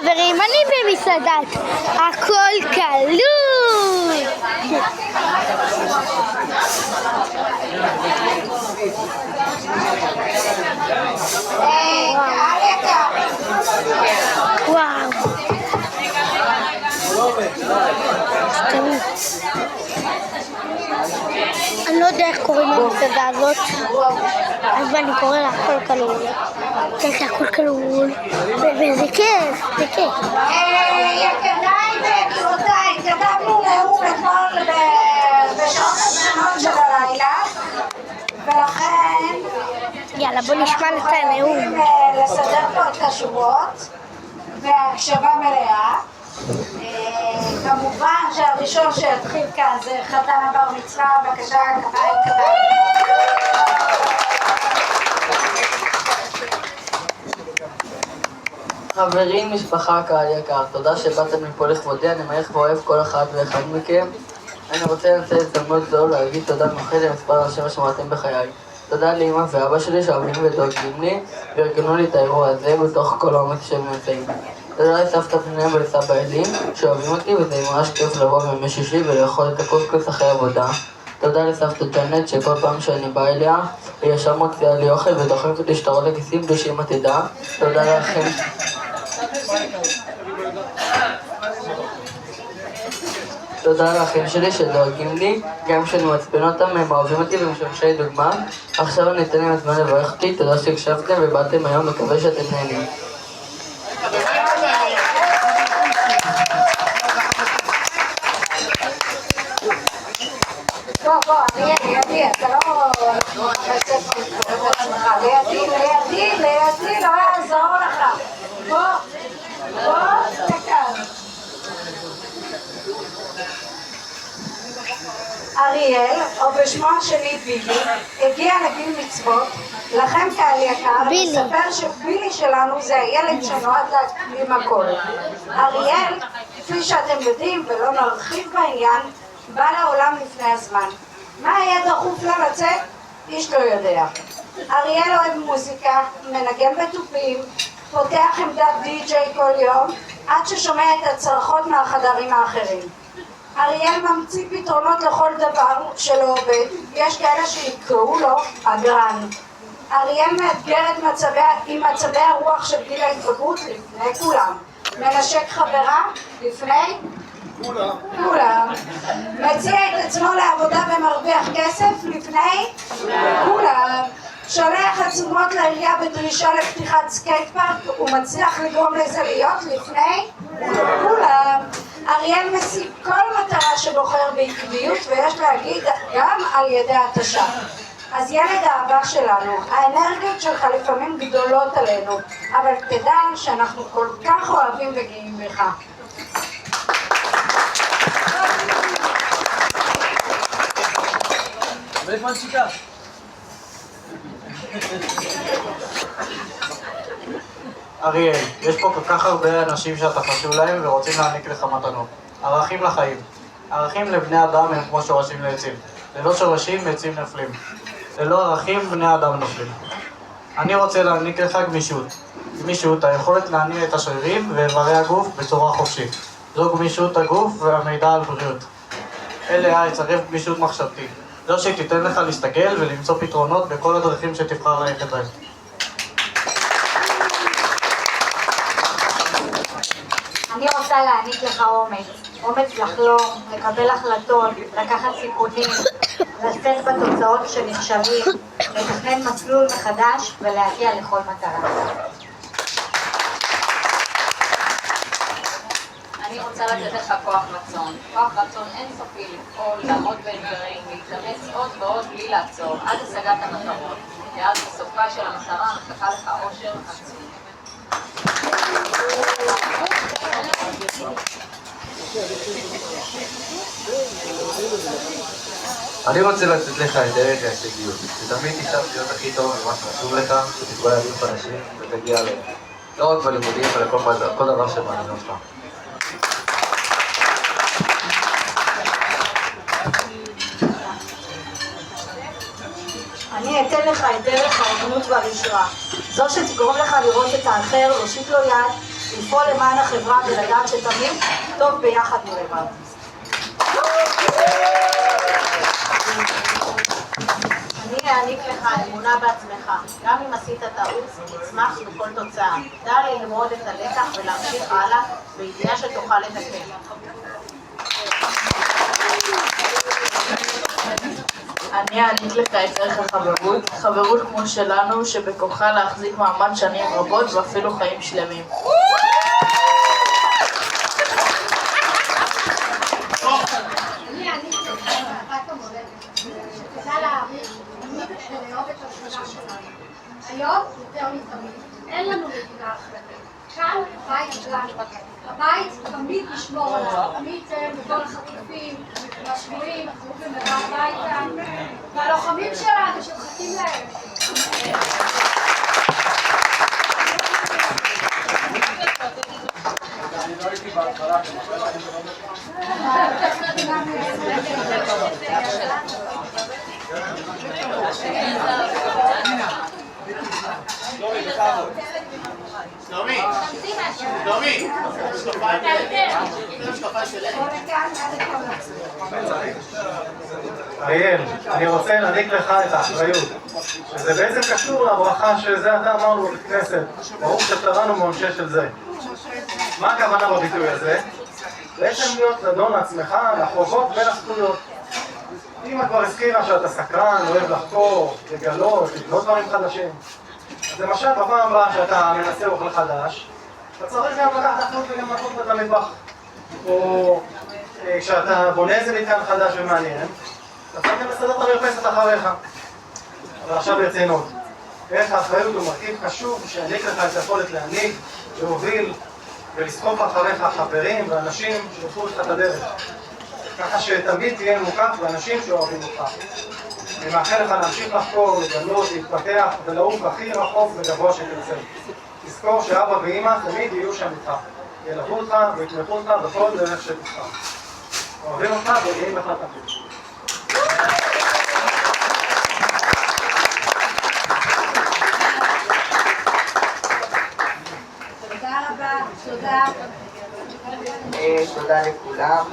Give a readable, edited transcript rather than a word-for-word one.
חברים, אני במסעדת הכל כלול. וואו. אני לא יודע איך קוראים למסעדה הזאת, אז אני קורא לה הכל כלול. יש לה הכל כלול, וזה כיף, זה כיף. יקריי וגבירותיי, כתבנו נאום אתמול בשעות השונות של הלילה, ולכן יאללה, בוא נשמע את הנאום. לסדר פה את השורות והקשבה מלאה. כמובן שהראשון שיתחיל כאן זה חתן הבר מצווה. בבקשה, כפיים קטן. חברים, משפחה, קהל יקר, תודה שבאתם מפה לכבודי, אני מעריך ואוהב כל אחד ואחד מכם. אני רוצה לנצל הזדמנות זו להגיד תודה מיוחדת למספר אנשים ששמעתם בחיי. תודה לאמא ואבא שלי שאוהבים ודואגים לי וארגנו לי את האירוע הזה בתוך כל העומס שהם נמצאים. תודה לסבתא פנינה ולסבא אלים שאוהבים אותי, וזה ממש כיף לבוא בימי שישי ולאכול את הקוסקוס אחרי עבודה. תודה לסבתא ג'אנט שכל פעם שאני בא אליה היא ישר מוציאה לי אוכל ודוחפת אותי שטרות לכיסים בלי שאמא תדע. תודה לכם. תודה לאחים שלי שדואגים לי, גם כשאני מעצבן אותם הם אוהבים אותי ומשמשי דוגמה. עכשיו אני אתן להם הזמן לברך אותי, תודה שהקשבתם ובאתם היום, מקווה שאתם נהנים. בוא, לידי, אתה לא חשב את עצמך, לידי, לא יעזור לך. בוא, תקן. אריאל, או בשמו השני בילי, הגיע לגיל מצוות. לכם קהל יקר, מספר שבילי שלנו זה הילד שנועד להקדים הכל. אריאל, כפי שאתם יודעים ולא נרחיב בעניין, בא לעולם לפני הזמן. מה היה דחוף לה לצאת? איש לא יודע. אריאל אוהב מוזיקה, מנגן בתופים, פותח עמדת די-ג'יי כל יום, עד ששומע את הצרחות מהחדרים האחרים. אריאל ממציא פתרונות לכל דבר שלא עובד, יש כאלה שיקראו לו אגרן. אריאל מאתגר עם מצבי הרוח של גיל ההתבגרות לפני כולם. מנשק חברה לפני כולם. מציע את עצמו לעבודה ומרוויח כסף לפני כולם. שולח עצומות לעירייה בדרישה לפתיחת סקייט פארק ומצליח לגרום לזה להיות לפני כולם. אריאל משיג כל מטרה שבוחר בעקביות, ויש להגיד גם על ידי התשה. אז ילד האהבה שלנו, האנרגיות שלך לפעמים גדולות עלינו, אבל תדע שאנחנו כל כך אוהבים וגאים בך. אריאל, יש פה כל כך הרבה אנשים שאתה חשוב להם ורוצים להעניק לך מתנות. ערכים לחיים. ערכים לבני אדם הם כמו שורשים לעצים. ללא שורשים עצים נופלים. ללא ערכים בני אדם נופלים. אני רוצה להעניק לך גמישות. גמישות, היכולת להניע את השרירים ואיברי הגוף בצורה חופשית. זו גמישות הגוף והמידע על בריאות. אליה יצרף גמישות מחשבתית. זו שתיתן לך להסתגל ולמצוא פתרונות בכל הדרכים שתבחר ללכת בהם. אני רוצה להעניק לך אומץ. אומץ לחלום, לקבל החלטות, לקחת סיכונים, לשאת בתוצאות שנכשלים, לתכנן מסלול מחדש ולהגיע לכל מטרה. אני רוצה לתת לך כוח רצון. כוח רצון אינסופי לפעול, לעמוד באתגרים, להתאמץ עוד ועוד בלי לעצור, עד השגת המטרות. ואז בסופה של המטרה מחכה לך אושר עצום. אני רוצה לתת לך את דרך ההישגיות, שתמיד תשאף להיות הכי טוב במה שחשוב לך, שתתקול ילדים חדשים ותגיע אליהם. לא רק בלימודים, אלא כל דבר שמעניין אותך. אני אתן לך את דרך האמנות והיושרה, זו שתגרום לך לראות את האחר, להושיט לו יד לפעול למען החברה ולדעת שתמיד טוב ביחד מלבד. אני אעניק לך אמונה בעצמך, גם אם עשית טעות, תצמח בכל תוצאה. דע ללמוד את הלקח ולהמשיך הלאה, בידיעה שתוכל לתקן. אני אעניק לך את ערך החברות, חברות כמו שלנו, שבכוחה להחזיק מעמד שנים רבות ואפילו חיים שלמים. אני אעניק לך אהבת המולדת, שתדע להעריך תמיד ולאהוב את המדינה שלנו. היום יותר מתמיד, אין לנו מדינה אחרת. כאן בית שלנו. הבית תמיד נשמור עליו, תמיד בכל החטופים, והשבויים, החטופים הביתה, והלוחמים שלנו שמחכים להם. אריאל, אני רוצה להעניק לך את האחריות, שזה בעצם קשור לברכה שזה אתה אמרנו בבית כנסת, ברוך שפטרנו מעונשו של זה. מה הכוונה בביטוי הזה? בעצם להיות נדון לעצמך, לחובות ולזכויות. אמא כבר הזכירה שאתה סקרן, אוהב לחקור, לגלות, לבנות דברים חדשים. אז למשל, בפעם הבאה שאתה מנסה אוכל חדש, אתה צריך גם לקחת אחריות וגם לעשות את המטבח. או כשאתה בונה איזה מתקן חדש ומעניין, אתה צריך גם לסדר את המרפסת אחריך. אבל עכשיו ברצינות. איך האחריות הוא מרכיב חשוב שיעניק לך את היכולת להנהיג, להוביל ולסחוף אחריך חברים ואנשים שילכו לך את הדרך. ככה שתמיד תהיה מוקף באנשים שאוהבים אותך. אני מאחל לך להמשיך לחקור, לגלות, להתפתח ולעוף הכי רחוק וגבוה שתרצה. תזכור שאבא ואמא תמיד יהיו שם איתך. ילוו אותך ויתמכו אותך בכל דרך שתבחר. אוהבים אותך וגאים לך תמיד. תודה רבה, תודה. תודה לכולם.